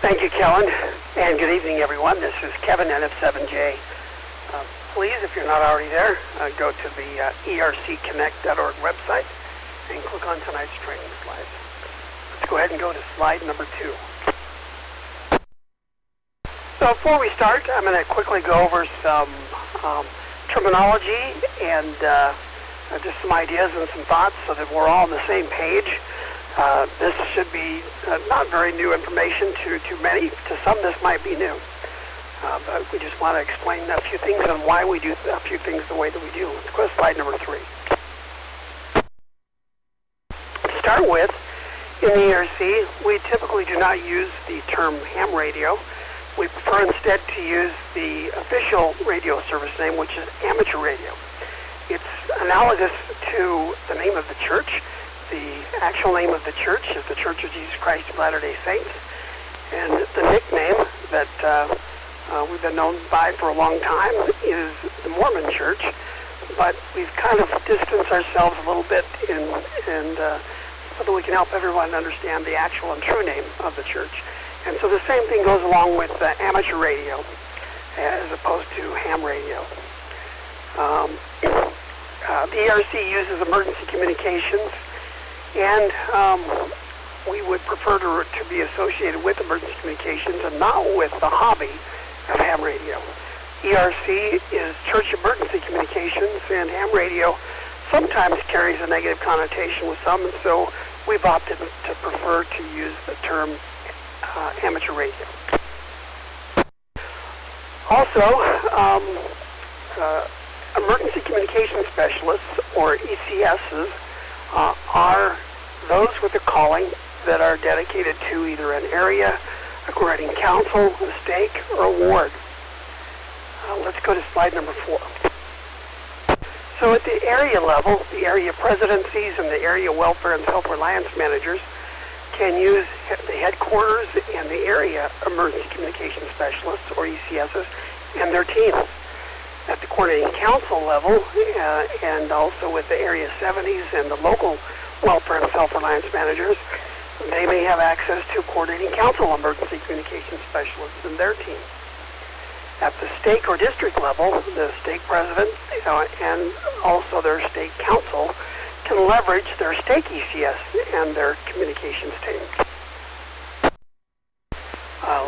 Thank you, Kellen, and good evening, everyone. This is Kevin, NF7J. Please, if you're not already there, go to the ercconnect.org website and click on tonight's training slides. Let's go ahead and go to slide number 2. So before we start, I'm going to quickly go over some terminology and just some ideas and some thoughts so that we're all on the same page. This should be not very new information to many. To some, this might be new. But we just want to explain a few things and why we do a few things the way that we do. Let's go to slide number 3. To start with, in the ERC, we typically do not use the term ham radio. We prefer instead to use the official radio service name, which is amateur radio. It's analogous to the name of the church. The actual name of the church is the Church of Jesus Christ of Latter-day Saints. And the nickname that we've been known by for a long time is the Mormon Church. But we've kind of distanced ourselves a little bit so that we can help everyone understand the actual and true name of the church. And so the same thing goes along with amateur radio as opposed to ham radio. The ERC uses emergency communications, and we would prefer to be associated with emergency communications and not with the hobby of ham radio. ERC is church emergency communications, and ham radio sometimes carries a negative connotation with some, and so we've opted to prefer to use the term amateur radio. Also, emergency communication specialists, or ECSs, are those with a calling that are dedicated to either an area, a coordinating council, a stake, or a ward. Let's go to slide number 4. So at the area level, the area presidencies and the area welfare and self-reliance managers can use the headquarters and the area emergency communication specialists, or ECSs, and their teams. At the coordinating council level, and also with the area 70s and the local welfare and self-reliance managers, they may have access to coordinating council emergency communication specialists and their teams. At the stake or district level, the stake president and also their stake council can leverage their stake ECS and their communications team.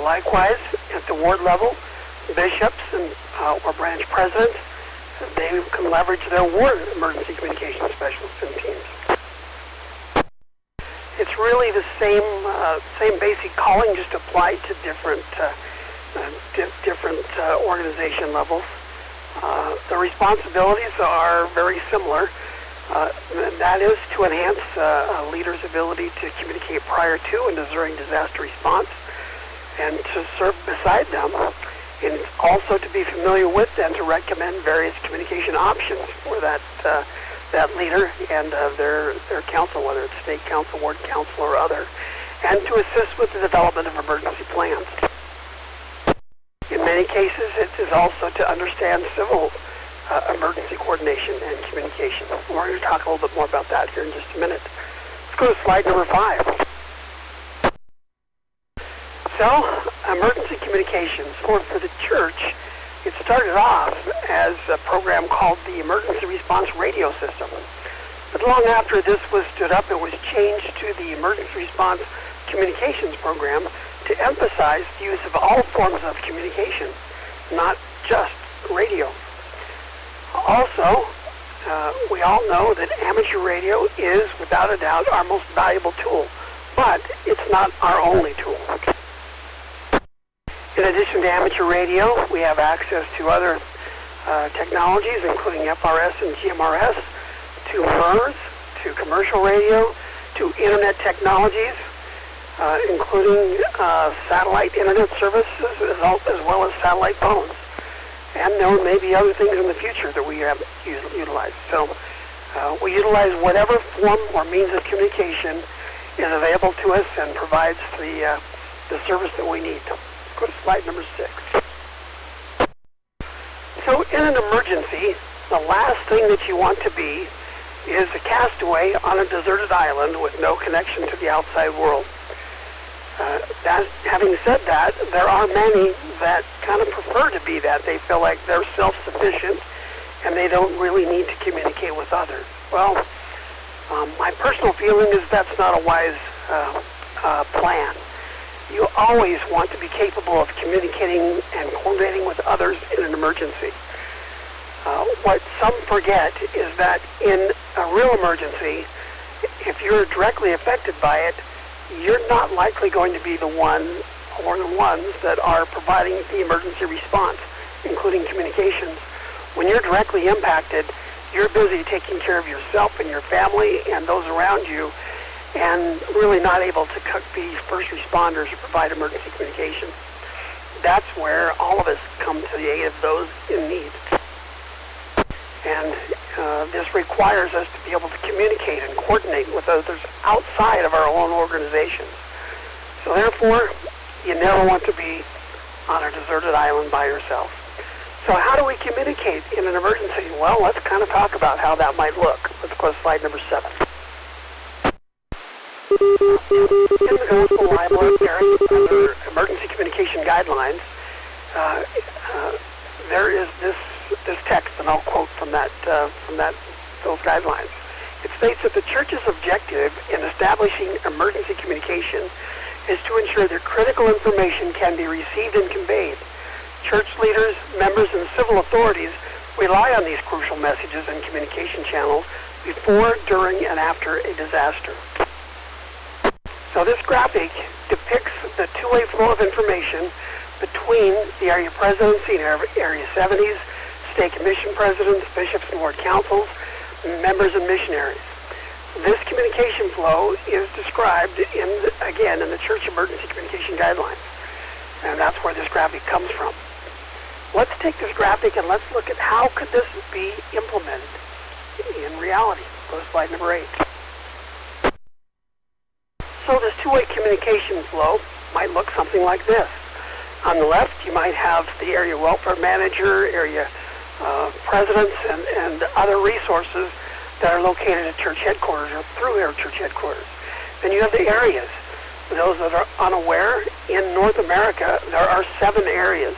Likewise, at the ward level, bishops and or branch presidents, they can leverage their ward emergency communication specialists and teams. It's really the same basic calling, just applied to different organization levels. The responsibilities are very similar. That is to enhance a leader's ability to communicate prior to and during disaster response, and to serve beside them, and also to be familiar with and to recommend various communication options for that leader and their council, whether it's state council, ward council, or other, and to assist with the development of emergency plans. In many cases, it is also to understand civil emergency coordination and communication. We're going to talk a little bit more about that here in just a minute. Let's go to slide number 5. So, emergency communications for the church, it started off as a program called the Emergency Response Radio System. But long after this was stood up, it was changed to the Emergency Response Communications Program to emphasize the use of all forms of communication, not just radio. Also, we all know that amateur radio is, without a doubt, our most valuable tool, but it's not our only tool. In addition to amateur radio, we have access to other technologies, including FRS and GMRS, to MERS, to commercial radio, to internet technologies, including satellite internet services, as well as satellite phones. And there may be other things in the future that we have utilized. So we utilize whatever form or means of communication is available to us and provides the service that we need. Go to slide number 6. So in an emergency, the last thing that you want to be is a castaway on a deserted island with no connection to the outside world. Having said that, there are many that kind of prefer to be that. They feel like they're self-sufficient and they don't really need to communicate with others. Well, my personal feeling is that's not a wise plan. You always want to be capable of communicating and coordinating with others in an emergency. What some forget is that in a real emergency, if you're directly affected by it, you're not likely going to be the one or the ones that are providing the emergency response, including communications. When you're directly impacted, you're busy taking care of yourself and your family and those around you, and really not able to be first responders or provide emergency communication. That's where all of us come to the aid of those in need. And this requires us to be able to communicate and coordinate with others outside of our own organizations. So therefore, you never want to be on a deserted island by yourself. So how do we communicate in an emergency? Well, let's kind of talk about how that might look. Let's go to slide number 7. In the Gospel Library, under Emergency Communication Guidelines, there is this text, and I'll quote from those guidelines. It states that the Church's objective in establishing emergency communication is to ensure that critical information can be received and conveyed. Church leaders, members, and civil authorities rely on these crucial messages and communication channels before, during, and after a disaster. So this graphic depicts the two-way flow of information between the area presidency and area 70s, state commission presidents, bishops and ward councils, members and missionaries. This communication flow is described in the Church Emergency Communication Guidelines, and that's where this graphic comes from. Let's take this graphic and let's look at how could this be implemented in reality. Go to slide number 8. So this two-way communication flow might look something like this. On the left, you might have the area welfare manager, area presidents, and other resources that are located at church headquarters or through our church headquarters. Then you have the areas. For those that are unaware, in North America, there are 7 areas.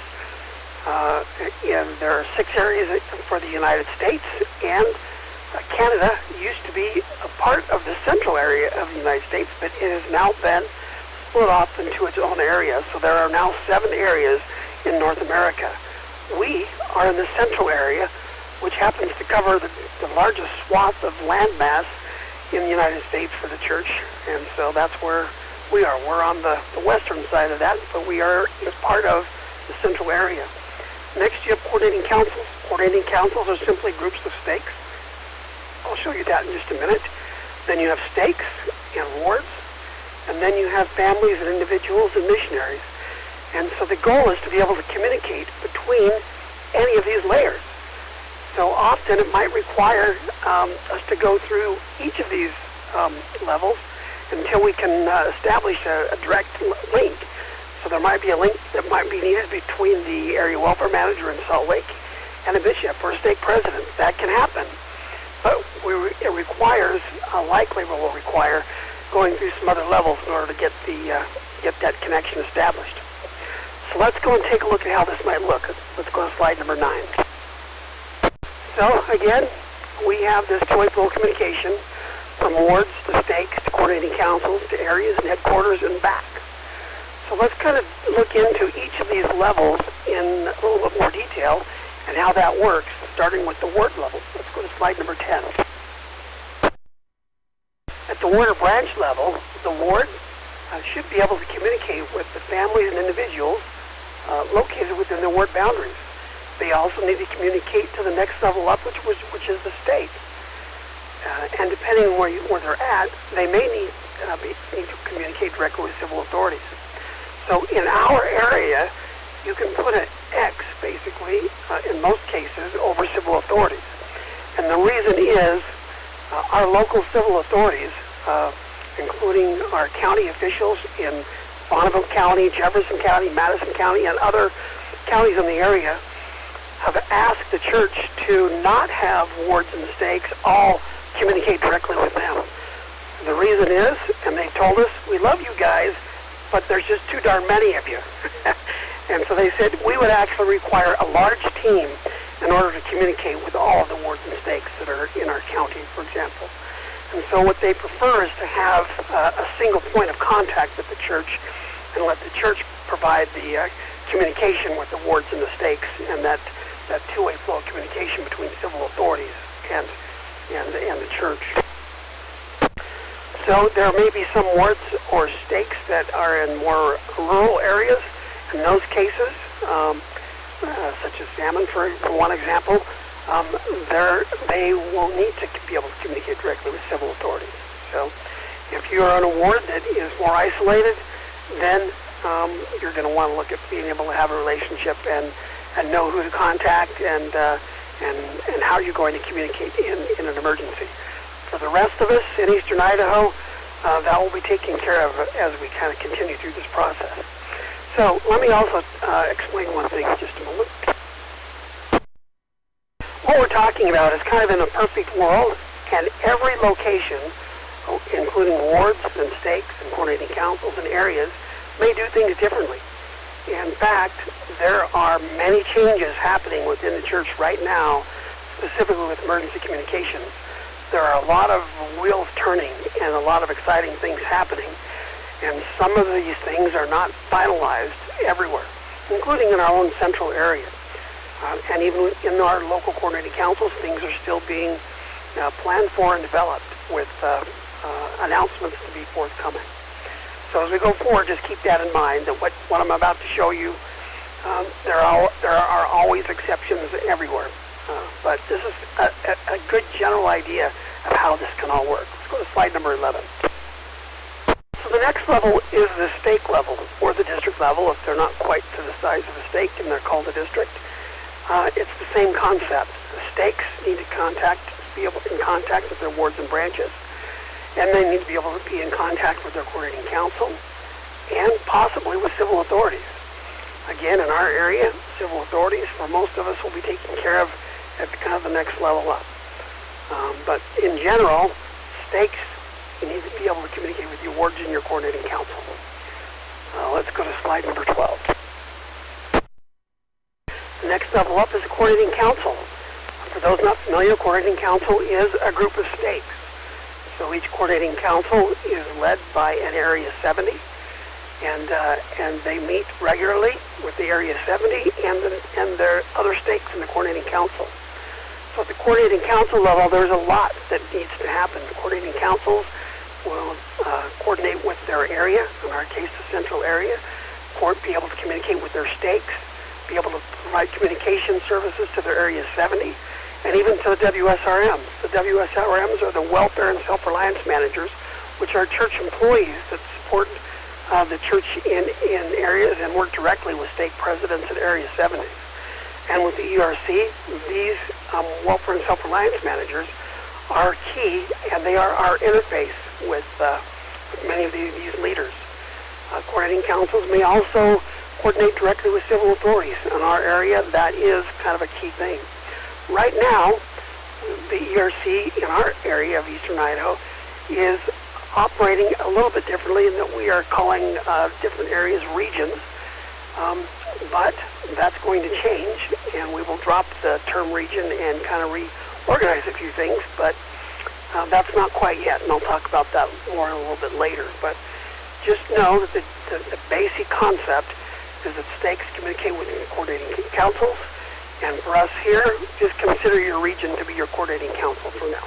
And there are 6 areas for the United States, and Canada used to be a part of the central area of the United States, but it has now been split off into its own area. So there are now 7 areas in North America. We are in the central area, which happens to cover the largest swath of land mass in the United States for the church, and so that's where we are. We're on the western side of that, but we are part of the central area. Next, you have coordinating councils. Coordinating councils are simply groups of stakes. I'll show you that in just a minute. Then you have stakes and wards, and then you have families and individuals and missionaries. And so the goal is to be able to communicate between any of these layers. So often it might require us to go through each of these levels until we can establish a direct link. So there might be a link that might be needed between the area welfare manager in Salt Lake and a bishop or a stake president. That can happen. But it requires, likely will require, going through some other levels in order to get that connection established. So let's go and take a look at how this might look. Let's go to slide number 9. So again, we have this two-way flow communication from wards to stakes to coordinating councils to areas and headquarters and back. So let's kind of look into each of these levels in a little bit more detail and how that works, starting with the ward level. Let's go to slide number 10. At the ward or branch level, the ward should be able to communicate with the families and individuals located within their ward boundaries. They also need to communicate to the next level up, which is the state. And depending on where they're at, they may need to communicate directly with civil authorities. So in our area, you can put an X, basically, in most cases, over civil authorities. And the reason is our local civil authorities, including our county officials in Bonneville County, Jefferson County, Madison County, and other counties in the area, have asked the church to not have wards and stakes all communicate directly with them. The reason is, and they told us, we love you guys, but there's just too darn many of you. And so they said we would actually require a large team in order to communicate with all of the wards and stakes that are in our county, for example. And so what they prefer is to have a single point of contact with the church and let the church provide the communication with the wards and the stakes, and that two-way flow of communication between civil authorities and the church. So there may be some wards or stakes that are in more rural areas. In those cases, such as Salmon, for one example, they will need to be able to communicate directly with civil authorities. So if you are in a ward that is more isolated, then you're going to want to look at being able to have a relationship and know who to contact and how you're going to communicate in an emergency. For the rest of us in eastern Idaho, that will be taken care of as we kind of continue through this process. So let me also explain one thing in just a moment. What we're talking about is kind of in a perfect world, and every location, including wards and stakes and coordinating councils and areas, may do things differently. In fact, there are many changes happening within the church right now, specifically with emergency communications. There are a lot of wheels turning and a lot of exciting things happening, and some of these things are not finalized everywhere, including in our own central area. And even in our local coordinating councils, things are still being planned for and developed with announcements to be forthcoming. So as we go forward, just keep that in mind, that what I'm about to show you, there are always exceptions everywhere. But this is a good general idea of how this can all work. Let's go to slide number 11. So the next level is the stake level, or the district level, if they're not quite to the size of a stake and they're called a district. It's the same concept. The stakes need to be able in contact with their wards and branches, and they need to be able to be in contact with their coordinating council and possibly with civil authorities. Again, in our area, civil authorities, for most of us, will be taken care of at kind of the next level up. But in general, stakes, you need to be able to communicate with your wards and your coordinating council. Let's go to slide number 12. The next level up is a coordinating council. For those not familiar, coordinating council is a group of stakes. So each coordinating council is led by an Area 70, and they meet regularly with the Area 70 and their other stakes in the coordinating council. So at the coordinating council level, there's a lot that needs to happen. The coordinating councils will coordinate with their area, in our case the central area, be able to communicate with their stakes, be able to provide communication services to their Area 70, and even to the WSRMs. The WSRMs are the Welfare and Self-Reliance Managers, which are church employees that support the church in areas and work directly with stake presidents at Area 70. And with the ERC, these Welfare and Self-Reliance Managers are key, and they are our interface with many of these leaders. Coordinating councils may also coordinate directly with civil authorities. In our area, that is kind of a key thing. Right now, the ERC in our area of eastern Idaho is operating a little bit differently in that we are calling different areas regions, but that's going to change, and we will drop the term region and kind of reorganize a few things, but that's not quite yet, and I'll talk about that more a little bit later. But just know that the basic concept is that stakes communicate with your coordinating councils, and for us here, just consider your region to be your coordinating council for now,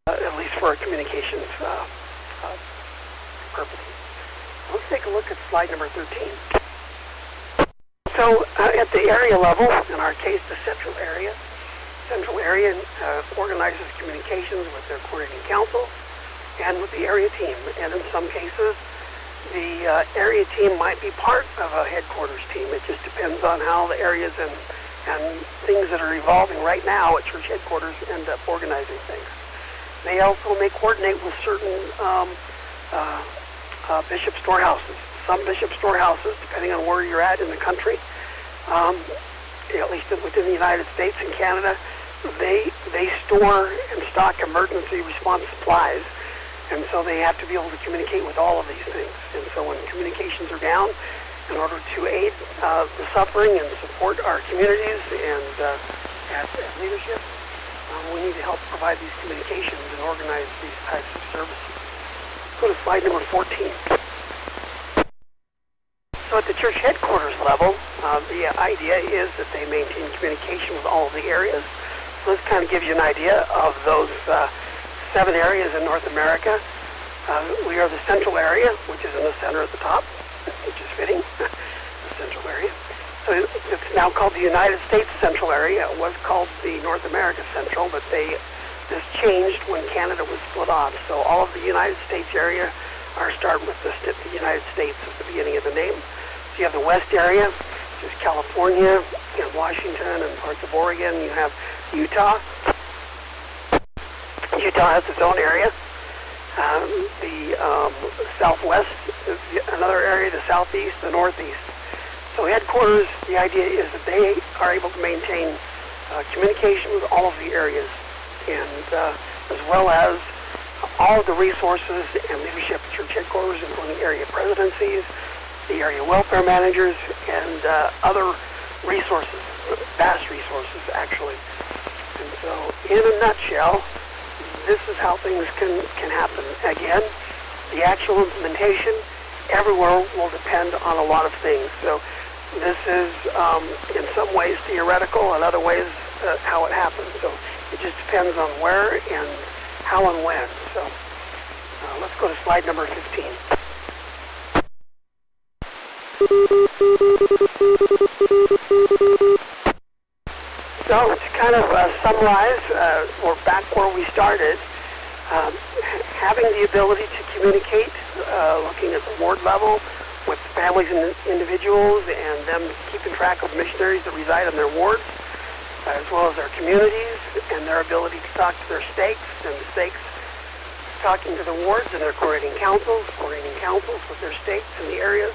at least for our communications purposes. Let's take a look at slide number 13. So at the area level, in our case the central area organizes communications with their coordinating council and with the area team, and in some cases the area team might be part of a headquarters team. It just depends on how the areas and things that are evolving right now at church headquarters end up organizing things. They also may coordinate with certain bishop storehouses. Some bishop storehouses, depending on where you're at in the country, at least within the United States and Canada, they store and stock emergency response supplies. And so they have to be able to communicate with all of these things. And so when communications are down, in order to aid the suffering and support our communities and as leadership, we need to help provide these communications and organize these types of services. Go to slide number 14. So at the church headquarters level, the idea is that they maintain communication with all of the areas. So this kind of gives you an idea of those 7 areas in North America. We are the central area, which is in the center at the top, which is fitting, the central area. So it's now called the United States Central Area. It was called the North America Central, but this changed when Canada was split off. So all of the United States area are starting with the United States at the beginning of the name. So you have the West area, which is California, and Washington, and parts of Oregon. You have Utah. Utah has its own area. The Southwest is another area, the Southeast, the Northeast. So headquarters, the idea is that they are able to maintain communication with all of the areas, and as well as all of the resources and leadership at church headquarters, including area presidencies, the area welfare managers, and other resources, vast resources actually. And so in a nutshell, this is how things can happen. Again, the actual implementation everywhere will depend on a lot of things. So this is in some ways theoretical, in other ways how it happens. So it just depends on where and how and when. So let's go to slide number 15. So to kind of summarize, we're back where we started. Having the ability to communicate, looking at the ward level with families and individuals, and them keeping track of missionaries that reside in their wards, as well as their communities, and their ability to talk to their stakes, and the stakes talking to the wards and their coordinating councils with their stakes and the areas,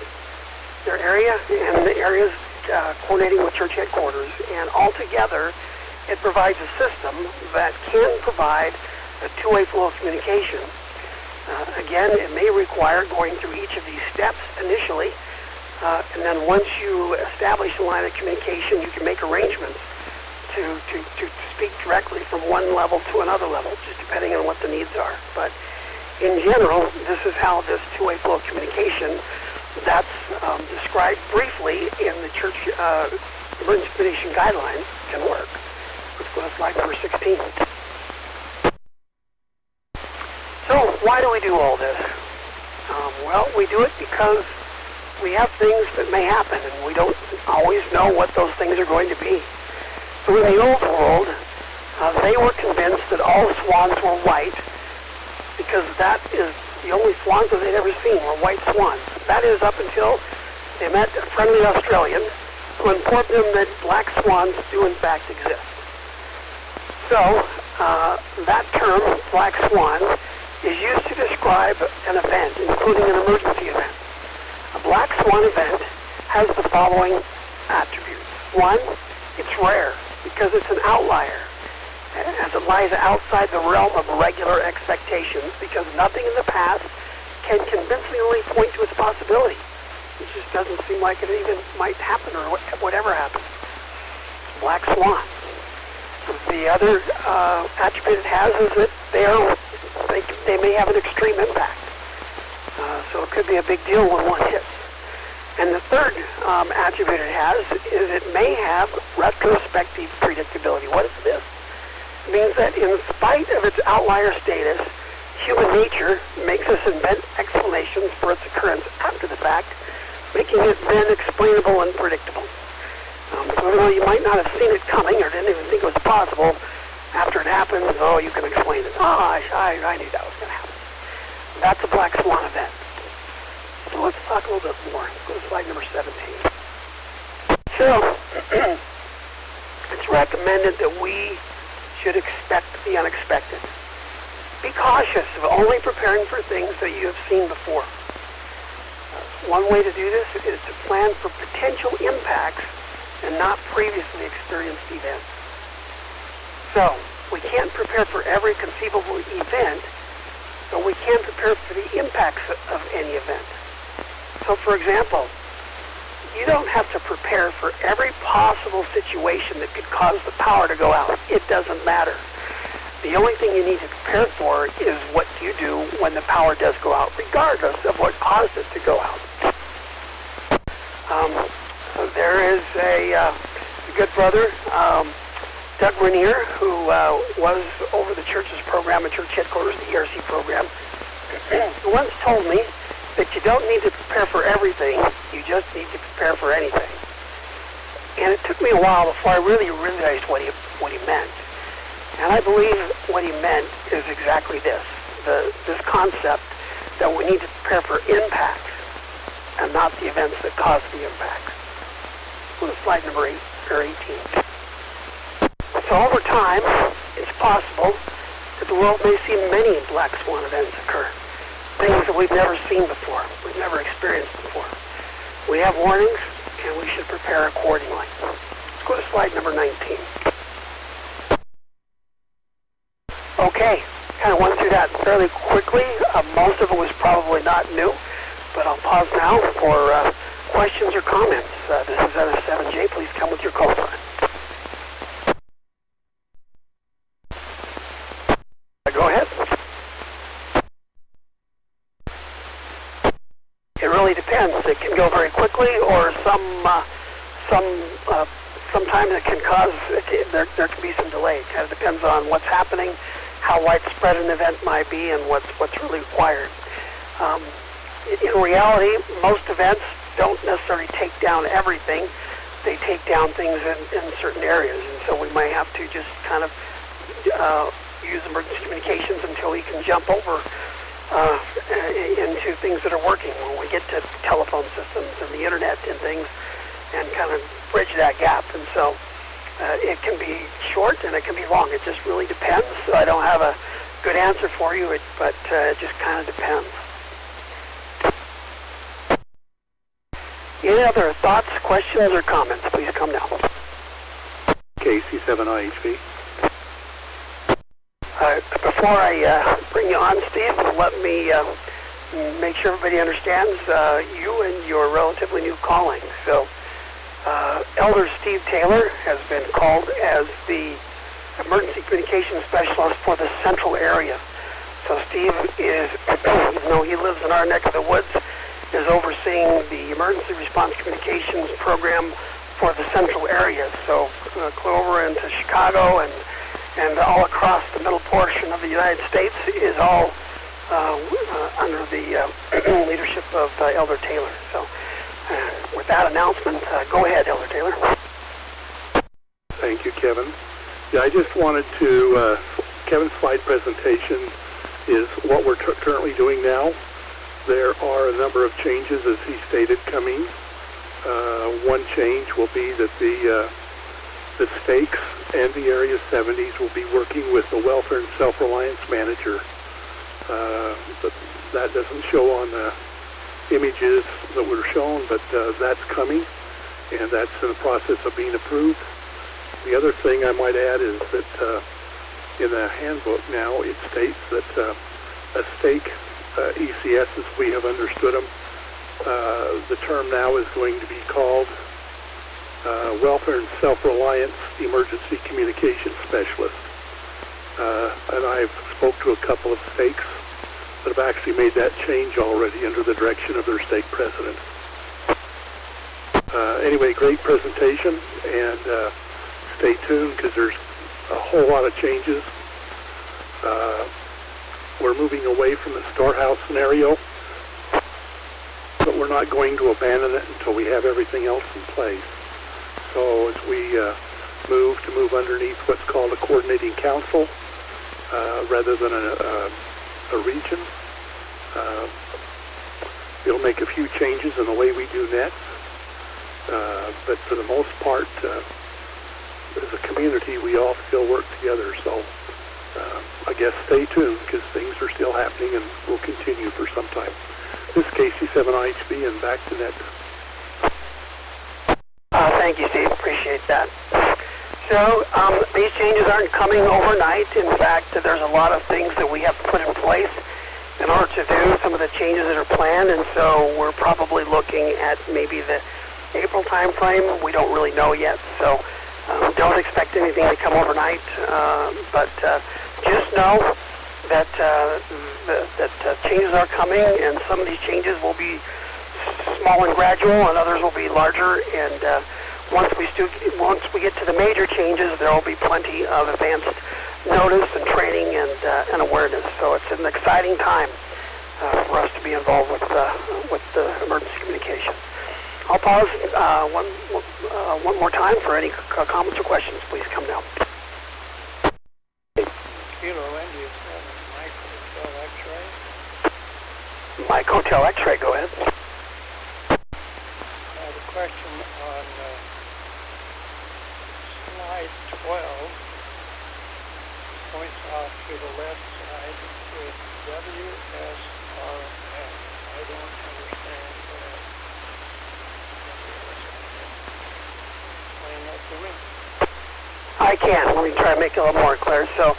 their area, and the areas coordinating with church headquarters. And altogether, it provides a system that can provide a two-way flow of communication. Again, it may require going through each of these steps initially, and then once you establish a line of communication, you can make arrangements to speak directly from one level to another level, just depending on what the needs are. But in general, this is how this two-way flow of communication that's described briefly in the church emergency communication guidelines can work. Let's go to slide number 16. So why do we do all this? Well, we do it because we have things that may happen, and we don't always know what those things are going to be. So in the old world, they were convinced that all swans were white, because that is the only swans that they'd ever seen were white swans. That is up until they met a friendly Australian who informed them that black swans do in fact exist. So that term, black swan, is used to describe an event, including an emergency event. A black swan event has the following attributes. One, it's rare because it's an outlier, as it lies outside the realm of regular expectations, because nothing in the past can convincingly point to its possibility. It just doesn't seem like it even might happen or whatever happens. Black swan. The other attribute it has is that they may have an extreme impact. So it could be a big deal when one hits. And the third attribute it has is it may have retrospective predictability. What is this? It means that in spite of its outlier status, human nature makes us invent explanations for its occurrence after the fact, making it then explainable and predictable. So even though you might not have seen it coming or didn't even think it was possible, after it happens, oh, you can explain it. Oh, I knew that was going to happen. That's a black swan event. So let's talk a little bit more. Let's go to slide number 17. So, it's recommended that we should expect the unexpected. Be cautious of only preparing for things that you have seen before. One way to do this is to plan for potential impacts and not previously experienced events. So, we can't prepare for every conceivable event, so we can prepare for the impacts of any event. So, for example, you don't have to prepare for every possible situation that could cause the power to go out. It doesn't matter. The only thing you need to prepare for is what you do when the power does go out, regardless of what caused it to go out. There is a good brother, Doug Rainier, who was over the church's program at church headquarters, the ERC program, who once told me that you don't need to prepare for everything, you just need to prepare for anything. And it took me a while before I really realized what he meant. And I believe what he meant is exactly this concept that we need to prepare for impacts and not the events that cause the impacts. Go to slide number 18. So over time, it's possible that the world may see many black swan events occur. Things that we've never seen before, we've never experienced before. We have warnings, and we should prepare accordingly. Let's go to slide number 19. Okay, kind of went through that fairly quickly. Most of it was probably not new, but I'll pause now for questions or comments. This is NF7J. Please come with your call sign. Go ahead. It really depends. It can go very quickly, or sometimes it can cause. There can be some delay. It kind of depends on what's happening, how widespread an event might be, and what's really required. In reality, most events don't necessarily take down everything. They take down things in certain areas, and so we might have to just kind of use emergency communications until we can jump over into things that are working when we get to telephone systems and the internet and things, and kind of bridge that gap. And so it can be short and it can be long. It just really depends. So I don't have a good answer for you, but it just kind of depends. Any other thoughts, questions, or comments? Please come now. KC7IHV. Before I bring you on, Steve, let me make sure everybody understands you and your relatively new calling. So, Elder Steve Taylor has been called as the Emergency Communications Specialist for the Central Area. So Steve is, even though he lives in our neck of the woods, is overseeing the Emergency Response Communications Program for the Central Area. So clear over into Chicago and all across the middle portion of the United States is all under the leadership of Elder Taylor. So with that announcement, go ahead, Elder Taylor. Thank you, Kevin. Yeah, I just wanted to, Kevin's slide presentation is what we're currently doing now. There are a number of changes, as he stated, coming. One change will be that the stakes and the Area 70s will be working with the Welfare and Self-Reliance Manager. But that doesn't show on the images that were shown, but that's coming, and that's in the process of being approved. The other thing I might add is that in the handbook now it states that a stake, ECS as we have understood them, the term now is going to be called Welfare and Self-Reliance Emergency Communications Specialist. And I've spoke to a couple of stakes that have actually made that change already under the direction of their stake president. Anyway, great presentation, and stay tuned because there's a whole lot of changes. We're moving away from the storehouse scenario, but we're not going to abandon it until we have everything else in place. So as we move underneath what's called a coordinating council rather than a region, it'll make a few changes in the way we do nets, but for the most part, as a community, we all still work together. So I guess stay tuned because things are still happening and will continue for some time. This is KC7IHB and back to net. Thank you, Steve. Appreciate that. So these changes aren't coming overnight. In fact, there's a lot of things that we have to put in place in order to do some of the changes that are planned, and so we're probably looking at maybe the April time frame. We don't really know yet, so don't expect anything to come overnight, but just know that changes are coming, and some of these changes will be small and gradual, and others will be larger, and once we get to the major changes, there will be plenty of advanced notice and training and awareness. So it's an exciting time for us to be involved with the emergency communications. I'll pause one more time for any comments or questions. Please come down. Kilo India 7, Mike Hotel X-ray. Mike Hotel X-ray, go ahead. I have a question on slide 12. Points off to the left side with WSRM. I don't understand that. Explain that to me. I can. Let me try to make it a little more clear. So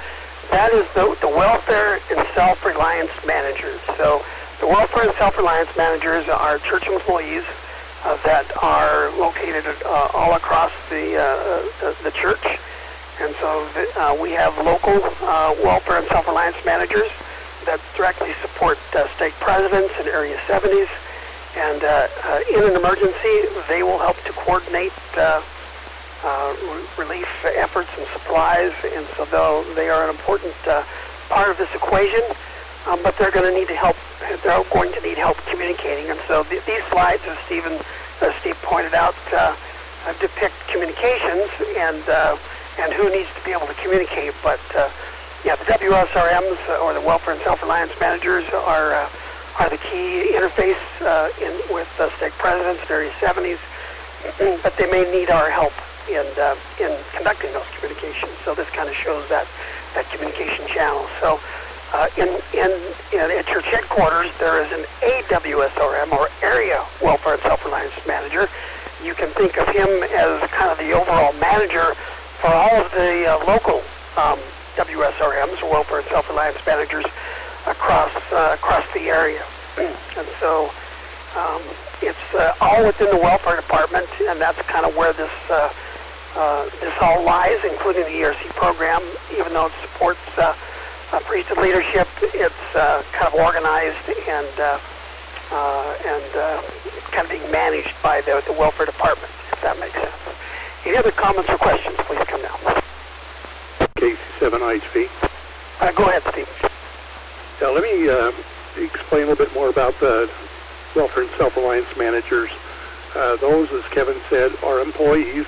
that is the Welfare and Self-Reliance Managers. So the Welfare and Self-Reliance Managers are church employees that are located all across the church. And so we have local Welfare and Self-Reliance Managers that directly support stake presidents in Area 70s. And in an emergency, they will help to coordinate relief efforts and supplies. And so they are an important part of this equation. But they're going to need help. They're going to need help communicating. And so these slides, as Steve pointed out, depict communications and who needs to be able to communicate. But yeah, the WSRMs or the Welfare and Self-Reliance Managers are the key interface with stake presidents in Area 70s. But they may need our help in conducting those communications. So this kind of shows that communication channel. So at church headquarters, there is an AWSRM, or Area Welfare and Self-Reliance Manager. You can think of him as kind of the overall manager for all of the local WSRMs, or Welfare and Self-Reliance Managers, across the area. And so it's all within the Welfare Department, and that's kind of where this all lies, including the ERC program. Even though it supports priesthood leadership, it's kind of organized and kind of being managed by the Welfare Department, if that makes sense. Any other comments or questions, please come down. KC7IHV. Go ahead, Steve. Now, let me explain a little bit more about the Welfare and Self-Reliance Managers. Those, as Kevin said, are employees.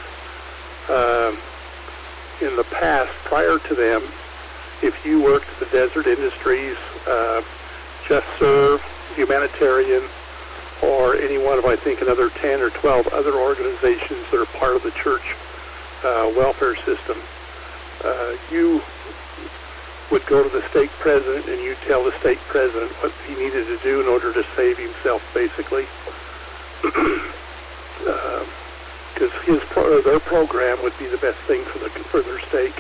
In the past, prior to them, if you worked at the Desert Industries, Just Serve, Humanitarian, or any one of, I think, another 10 or 12 other organizations that are part of the church welfare system, you would go to the stake president and you'd tell the stake president what he needed to do in order to save himself, basically. Because their program would be the best thing for their stake.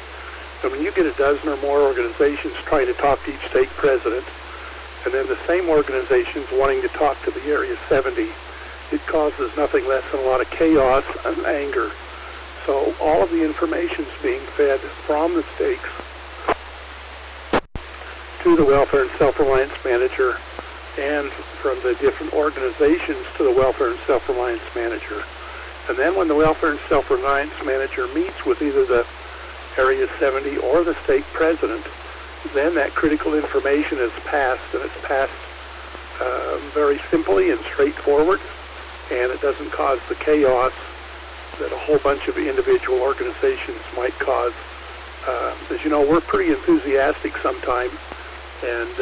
And when you get a dozen or more organizations trying to talk to each stake president, and then the same organizations wanting to talk to the Area 70, it causes nothing less than a lot of chaos and anger. So all of the information is being fed from the stakes to the Welfare and Self-Reliance Manager, and from the different organizations to the Welfare and Self-Reliance Manager. And then when the Welfare and Self-Reliance Manager meets with either the Area 70 or the stake president, then that critical information is passed, and it's passed very simply and straightforward, and it doesn't cause the chaos that a whole bunch of individual organizations might cause. As you know, we're pretty enthusiastic sometimes, and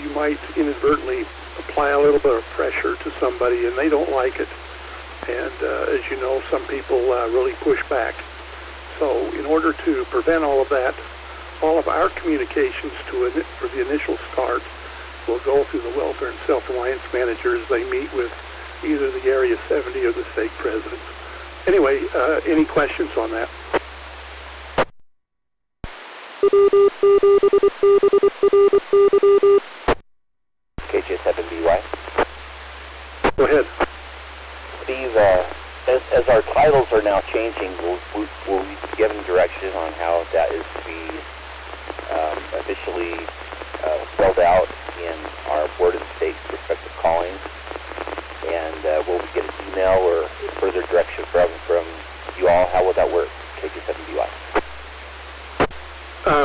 you might inadvertently apply a little bit of pressure to somebody, and they don't like it. And as you know, some people really push back. So in order to prevent all of that, all of our communications for the initial start will go through the Welfare and Self-Reliance Managers. They meet with either the Area 70 or the stake presidents. Anyway, any questions on that? as our titles are now changing, we'll be given direction on how that is to be officially spelled out in our Board of State respective callings, and will we get an email or further direction from you all? How will that work, KG7BY?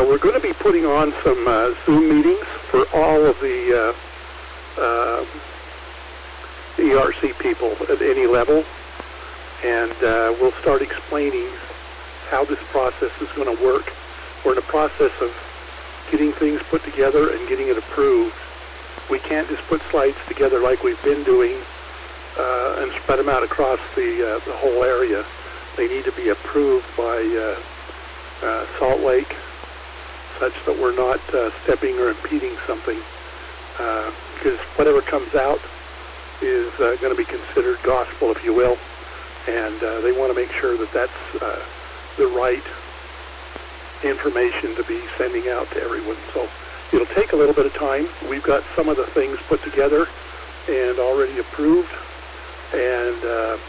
We're going to be putting on some Zoom meetings for all of the ERC people at any level, and we'll start explaining how this process is going to work. We're in the process of getting things put together and getting it approved. We can't just put slides together like we've been doing and spread them out across the whole area. They need to be approved by Salt Lake, such that we're not stepping or impeding something, because whatever comes out is going to be considered gospel, if you will, and they want to make sure that that's the right information to be sending out to everyone. So it'll take a little bit of time. We've got some of the things put together and already approved, and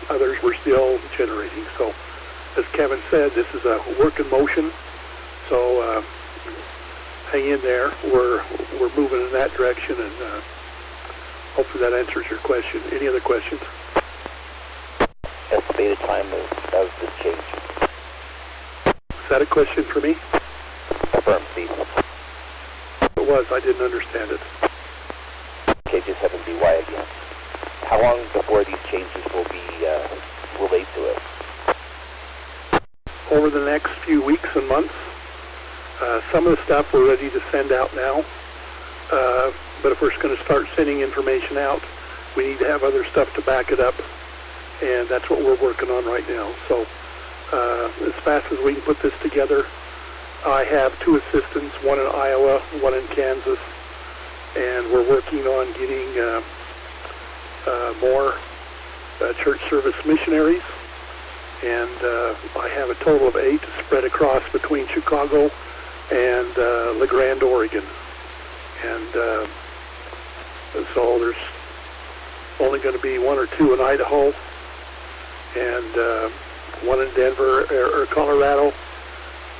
others we're still generating. So as Kevin said, this is a work in motion, so hang in there. We're moving in that direction, and hopefully that answers your question. Any other questions? Estimated time of this change. Is that a question for me? Affirm, please. It was. I didn't understand it. KG7BY again. How long before these changes will be relayed to us? Over the next few weeks and months. Some of the stuff we're ready to send out now, but if we're going to start sending information out, we need to have other stuff to back it up, and that's what we're working on right now. So as fast as we can put this together, I have 2 assistants, one in Iowa, one in Kansas, and we're working on getting more church service missionaries, and I have a total of 8 spread across between Chicago and La Grande, Oregon. And so there's only going to be 1 or 2 in Idaho, and 1 in Denver or Colorado,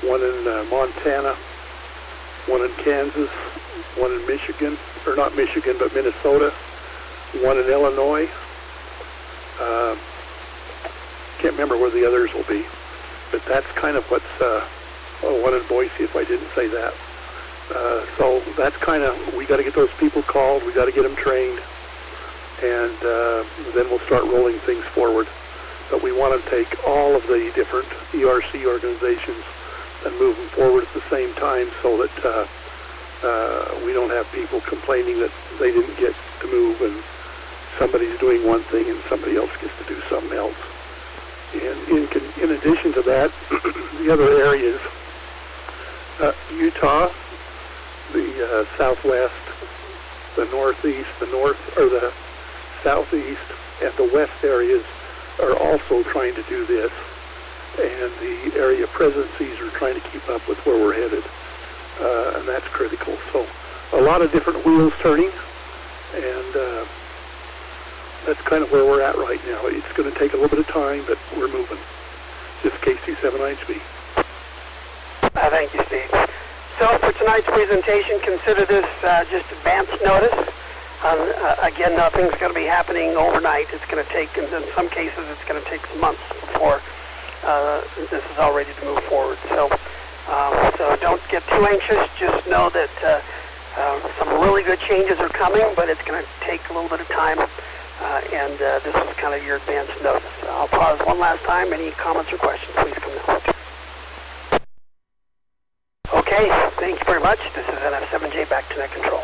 1 in Montana, 1 in Kansas, 1 in Michigan, or not Michigan, but Minnesota, 1 in Illinois. Can't remember where the others will be, but that's kind of what's 1 in Boise, if I didn't say that. So that's kind of, we got to get those people called, we got to get them trained, and then we'll start rolling things forward. But we want to take all of the different ERC organizations and move them forward at the same time, so that we don't have people complaining that they didn't get to move and somebody's doing one thing and somebody else gets to do something else. And in addition to that, the other areas, Utah, the southwest, the northeast, the north, or the southeast, and the west areas are also trying to do this, and the area presidencies are trying to keep up with where we're headed, and that's critical. So a lot of different wheels turning, and that's kind of where we're at right now. It's going to take a little bit of time, but we're moving. This is KC7HB. Thank you, Steve. So for tonight's presentation, consider this just advance notice. Again, nothing's going to be happening overnight. It's going to take, in some cases, it's going to take some months before this is all ready to move forward. So don't get too anxious. Just know that some really good changes are coming, but it's going to take a little bit of time. And this is kind of your advance notice. I'll pause one last time. Any comments or questions, please come now. Okay, thank you very much. This is NF7J, back to net control.